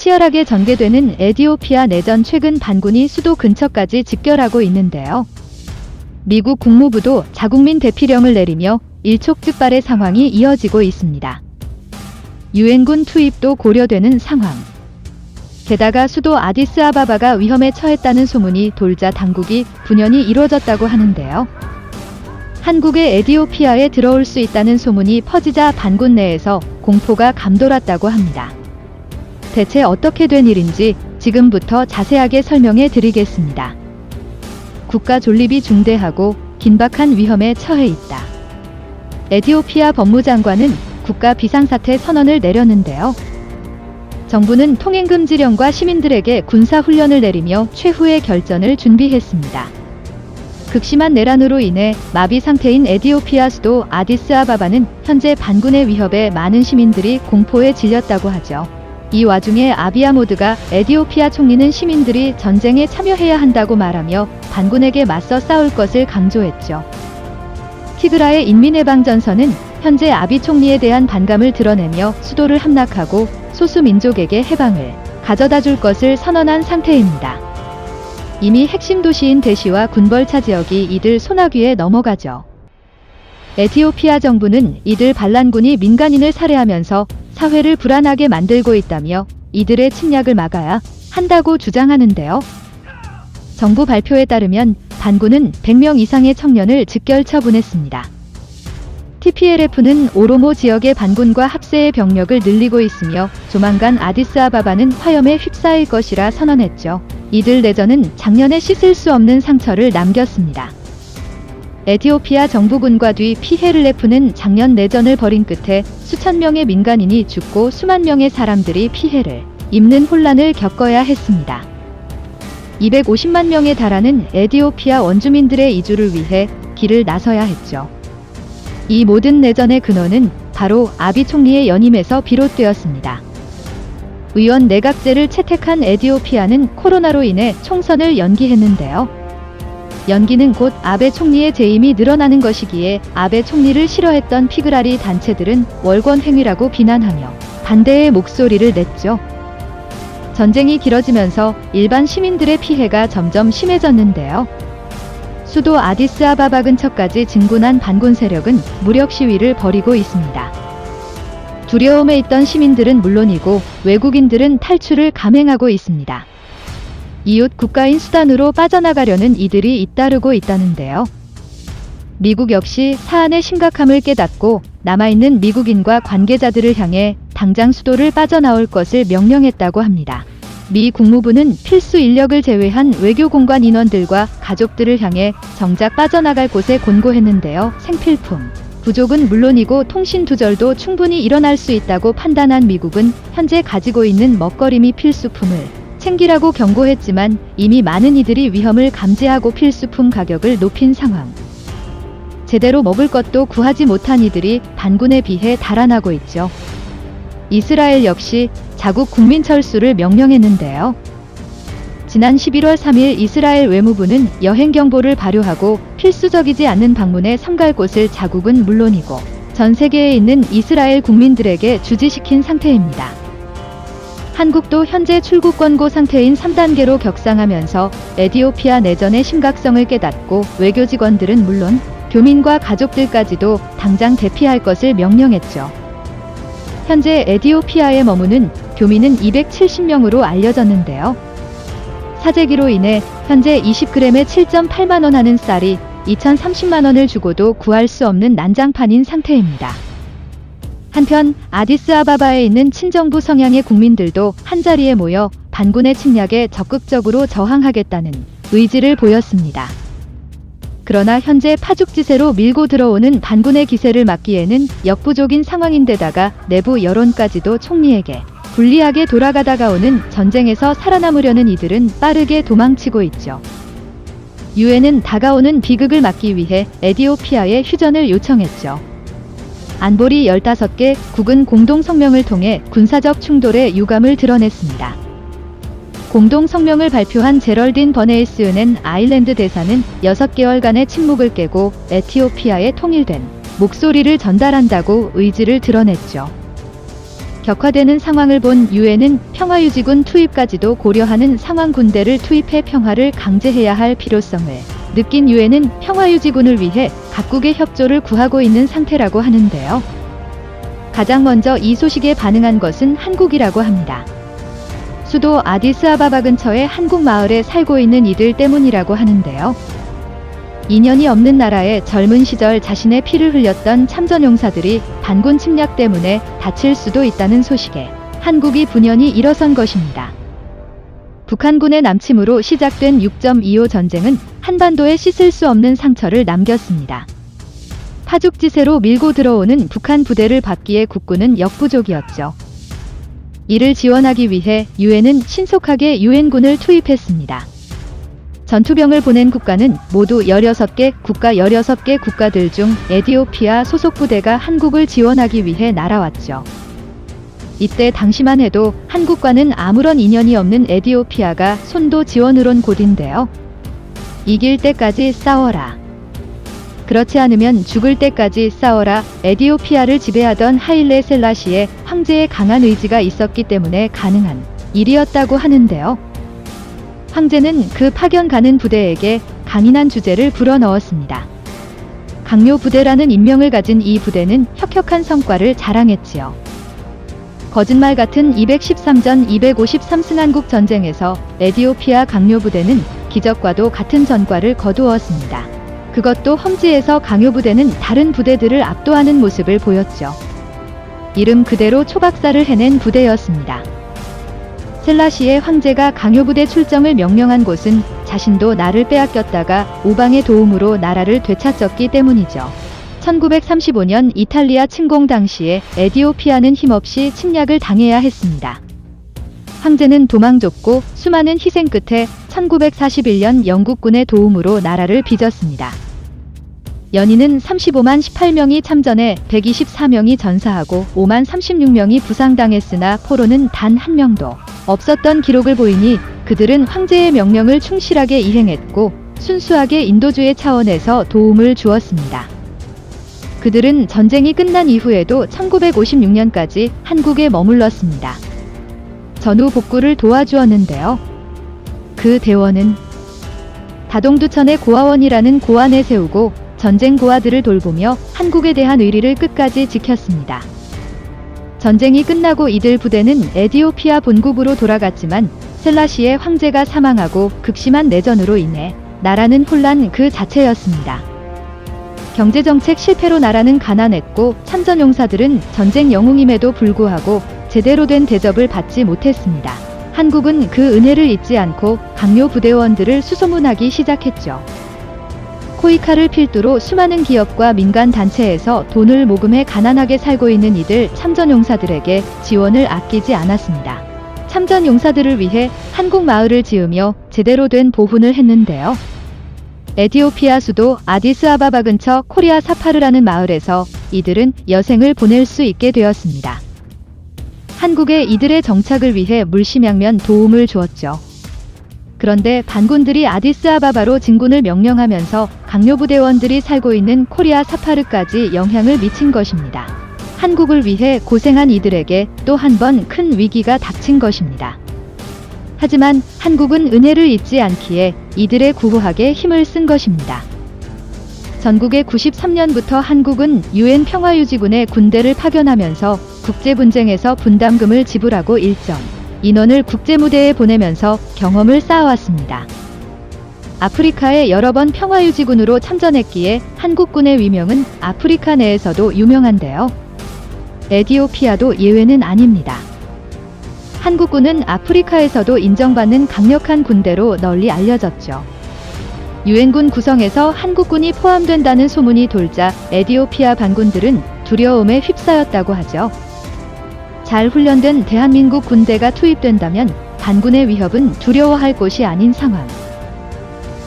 치열하게 전개되는 에티오피아 내전. 최근 반군이 수도 근처까지 집결하고 있는데요. 미국 국무부도 자국민 대피령을 내리며 일촉즉발의 상황이 이어지고 있습니다. 유엔군 투입도 고려되는 상황. 게다가 수도 아디스아바바가 위험에 처했다는 소문이 돌자 당국이 분연이 이루어졌다고 하는데요. 한국의 에티오피아에 들어올 수 있다는 소문이 퍼지자 반군 내에서 공포가 감돌았다고 합니다. 대체 어떻게 된 일인지 지금부터 자세하게 설명해 드리겠습니다. 국가 존립이 중대하고 긴박한 위험에 처해 있다. 에티오피아 법무장관은 국가 비상사태 선언을 내렸는데요. 정부는 통행금지령과 시민들에게 군사훈련을 내리며 최후의 결전을 준비했습니다. 극심한 내란으로 인해 마비 상태인 에티오피아 수도 아디스아바바는 현재 반군의 위협에 많은 시민들이 공포에 질렸다고 하죠. 이 와중에 아비이 아히메드가 에티오피아 총리는 시민들이 전쟁에 참여해야 한다고 말하며 반군에게 맞서 싸울 것을 강조했죠. 티그라의 인민해방전선은 현재 아비 총리에 대한 반감을 드러내며 수도를 함락하고 소수민족에게 해방을 가져다 줄 것을 선언한 상태입니다. 이미 핵심 도시인 대시와 군벌차 지역이 이들 손아귀에 넘어가죠. 에티오피아 정부는 이들 반란군이 민간인을 살해하면서 사회를 불안하게 만들고 있다며 이들의 침략을 막아야 한다고 주장하는데요. 정부 발표에 따르면 반군은 100명 이상의 청년을 즉결 처분했습니다. TPLF는 오로모 지역의 반군과 합세의 병력을 늘리고 있으며 조만간 아디스아바바는 화염에 휩싸일 것이라 선언했죠. 이들 내전은 작년에 씻을 수 없는 상처를 남겼습니다. 에티오피아 정부군과 뒤 PLF는 작년 내전을 벌인 끝에 수천 명의 민간인이 죽고 수만 명의 사람들이 피해를 입는 혼란을 겪어야 했습니다. 250만 명에 달하는 에티오피아 원주민들의 이주를 위해 길을 나서야 했죠. 이 모든 내전의 근원은 바로 아비 총리의 연임에서 비롯되었습니다. 의원 내각제를 채택한 에티오피아는 코로나로 인해 총선을 연기했는데요. 연기는 곧 아베 총리의 재임이 늘어나는 것이기에 아베 총리를 싫어했던 피그라리 단체들은 월권행위라고 비난하며 반대의 목소리를 냈죠. 전쟁이 길어지면서 일반 시민들의 피해가 점점 심해졌는데요. 수도 아디스아바바 근처까지 진군한 반군 세력은 무력 시위를 벌이고 있습니다. 두려움에 있던 시민들은 물론이고 외국인들은 탈출을 감행하고 있습니다. 이웃 국가인 수단으로 빠져나가려는 이들이 잇따르고 있다는데요. 미국 역시 사안의 심각함을 깨닫고 남아있는 미국인과 관계자들을 향해 당장 수도를 빠져나올 것을 명령했다고 합니다. 미 국무부는 필수 인력을 제외한 외교공관 인원들과 가족들을 향해 정작 빠져나갈 곳에 권고했는데요. 생필품 부족은 물론이고 통신 두절도 충분히 일어날 수 있다고 판단한 미국은 현재 가지고 있는 먹거리 및 필수품을 챙기라고 경고했지만 이미 많은 이들이 위험을 감지하고 필수품 가격을 높인 상황. 제대로 먹을 것도 구하지 못한 이들이 반군에 비해 달아나고 있죠. 이스라엘 역시 자국 국민 철수를 명령했는데요. 지난 11월 3일 이스라엘 외무부는 여행 경보를 발효하고 필수적이지 않는 방문에 삼갈 곳을 자국은 물론이고 전 세계에 있는 이스라엘 국민들에게 주지시킨 상태입니다. 한국도 현재 출국 권고 상태인 3단계로 격상하면서 에티오피아 내전의 심각성을 깨닫고 외교 직원들은 물론 교민과 가족들까지도 당장 대피할 것을 명령했죠. 현재 에티오피아에 머무는 교민은 270명으로 알려졌는데요. 사재기로 인해 현재 20g에 7.8만원 하는 쌀이 2,030만원을 주고도 구할 수 없는 난장판인 상태입니다. 한편 아디스아바바에 있는 친정부 성향의 국민들도 한자리에 모여 반군의 침략에 적극적으로 저항하겠다는 의지를 보였습니다. 그러나 현재 파죽지세로 밀고 들어오는 반군의 기세를 막기에는 역부족인 상황인데다가 내부 여론까지도 총리에게 불리하게 돌아가다가 오는 전쟁에서 살아남으려는 이들은 빠르게 도망치고 있죠. 유엔은 다가오는 비극을 막기 위해 에티오피아에 휴전을 요청했죠. 안보리 15개 국은 공동성명을 통해 군사적 충돌의 유감을 드러냈습니다. 공동성명을 발표한 제럴딘 버네이스은 아일랜드 대사는 6개월간의 침묵을 깨고 에티오피아의 통일된 목소리를 전달한다고 의지를 드러냈죠. 격화되는 상황을 본 유엔은 평화유지군 투입까지도 고려하는 상황 군대를 투입해 평화를 강제해야 할 필요성을 느낀 유엔은 평화유지군을 위해 각국의 협조를 구하고 있는 상태라고 하는데요. 가장 먼저 이 소식에 반응한 것은 한국이라고 합니다. 수도 아디스아바바 근처의 한국 마을에 살고 있는 이들 때문이라고 하는데요. 인연이 없는 나라에 젊은 시절 자신의 피를 흘렸던 참전용사들이 반군 침략 때문에 다칠 수도 있다는 소식에 한국이 분연히 일어선 것입니다. 북한군의 남침으로 시작된 6.25 전쟁은 한반도에 씻을 수 없는 상처를 남겼습니다. 파죽지세로 밀고 들어오는 북한 부대를 받기에 국군은 역부족이었죠. 이를 지원하기 위해 유엔은 신속하게 유엔군을 투입했습니다. 전투병을 보낸 국가는 모두 16개 국가들 중 에티오피아 소속 부대가 한국을 지원하기 위해 날아왔죠. 이때 당시만 해도 한국과는 아무런 인연이 없는 에티오피아가 손도 지원을 온 곳인데요. 이길 때까지 싸워라. 그렇지 않으면 죽을 때까지 싸워라. 에티오피아를 지배하던 하일레 셀라시의 황제의 강한 의지가 있었기 때문에 가능한 일이었다고 하는데요. 황제는 그 파견 가는 부대에게 강인한 주제를 불어넣었습니다. 강요 부대라는 인명을 가진 이 부대는 혁혁한 성과를 자랑했지요. 거짓말 같은 213전 253승 한국 전쟁에서 에티오피아 강요 부대는 기적과도 같은 전과를 거두었습니다. 그것도 험지에서 강요 부대는 다른 부대들을 압도하는 모습을 보였죠. 이름 그대로 초박사를 해낸 부대였습니다. 셀라시의 황제가 강요부대 출정을 명령한 곳은 자신도 나를 빼앗겼다가 우방의 도움으로 나라를 되찾았기 때문이죠. 1935년 이탈리아 침공 당시에 에티오피아는 힘없이 침략을 당해야 했습니다. 황제는 도망쳤고 수많은 희생 끝에 1941년 영국군의 도움으로 나라를 빚었습니다. 연인은 35만 18명이 참전해 124명이 전사하고 5만 36명이 부상당했으나 포로는 단 한 명도 없었던 기록을 보이니 그들은 황제의 명령을 충실하게 이행했고 순수하게 인도주의 차원에서 도움을 주었습니다. 그들은 전쟁이 끝난 이후에도 1956년까지 한국에 머물렀습니다. 전후 복구를 도와주었는데요. 그 대원은 다동두천의 고아원이라는 고아원에 세우고 전쟁 고아들을 돌보며 한국에 대한 의리를 끝까지 지켰습니다. 전쟁이 끝나고 이들 부대는 에티오피아 본국으로 돌아갔지만 셀라시의 황제가 사망하고 극심한 내전으로 인해 나라는 혼란 그 자체였습니다. 경제정책 실패로 나라는 가난했고 참전용사들은 전쟁 영웅임에도 불구하고 제대로 된 대접을 받지 못했습니다. 한국은 그 은혜를 잊지 않고 강요 부대원들을 수소문하기 시작했죠. 코이카를 필두로 수많은 기업과 민간 단체에서 돈을 모금해 가난하게 살고 있는 이들 참전용사들에게 지원을 아끼지 않았습니다. 참전용사들을 위해 한국 마을을 지으며 제대로 된 보훈을 했는데요. 에티오피아 수도 아디스아바바 근처 코리아 사파르라는 마을에서 이들은 여생을 보낼 수 있게 되었습니다. 한국에 이들의 정착을 위해 물심양면 도움을 주었죠. 그런데 반군들이 아디스아바바로 진군을 명령하면서 강요부대원들이 살고 있는 코리아 사파르까지 영향을 미친 것입니다. 한국을 위해 고생한 이들에게 또 한 번 큰 위기가 닥친 것입니다. 하지만 한국은 은혜를 잊지 않기에 이들의 구호하게 힘을 쓴 것입니다. 전국에 93년부터 한국은 유엔 평화유지군에 군대를 파견하면서 국제분쟁에서 분담금을 지불하고 일정 인원을 국제무대에 보내면서 경험을 쌓아왔습니다. 아프리카에 여러 번 평화유지군으로 참전했기에 한국군의 위명은 아프리카 내에서도 유명한데요. 에티오피아도 예외는 아닙니다. 한국군은 아프리카에서도 인정받는 강력한 군대로 널리 알려졌죠. 유엔군 구성에서 한국군이 포함된다는 소문이 돌자 에티오피아 반군들은 두려움에 휩싸였다고 하죠. 잘 훈련된 대한민국 군대가 투입된다면 반군의 위협은 두려워할 것이 아닌 상황.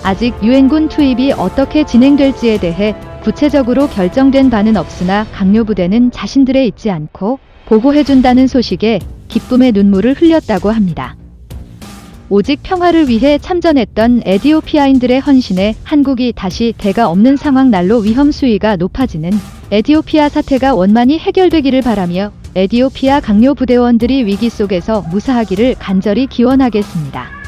아직 유엔군 투입이 어떻게 진행될지에 대해 구체적으로 결정된 바는 없으나 강요부대는 자신들의 잊지 않고 보고해준다는 소식에 기쁨의 눈물을 흘렸다고 합니다. 오직 평화를 위해 참전했던 에티오피아인들의 헌신에 한국이 다시 대가 없는 상황 날로 위험 수위가 높아지는 에티오피아 사태가 원만히 해결되기를 바라며 에디오피아 강요 부대원들이 위기 속에서 무사하기를 간절히 기원하겠습니다.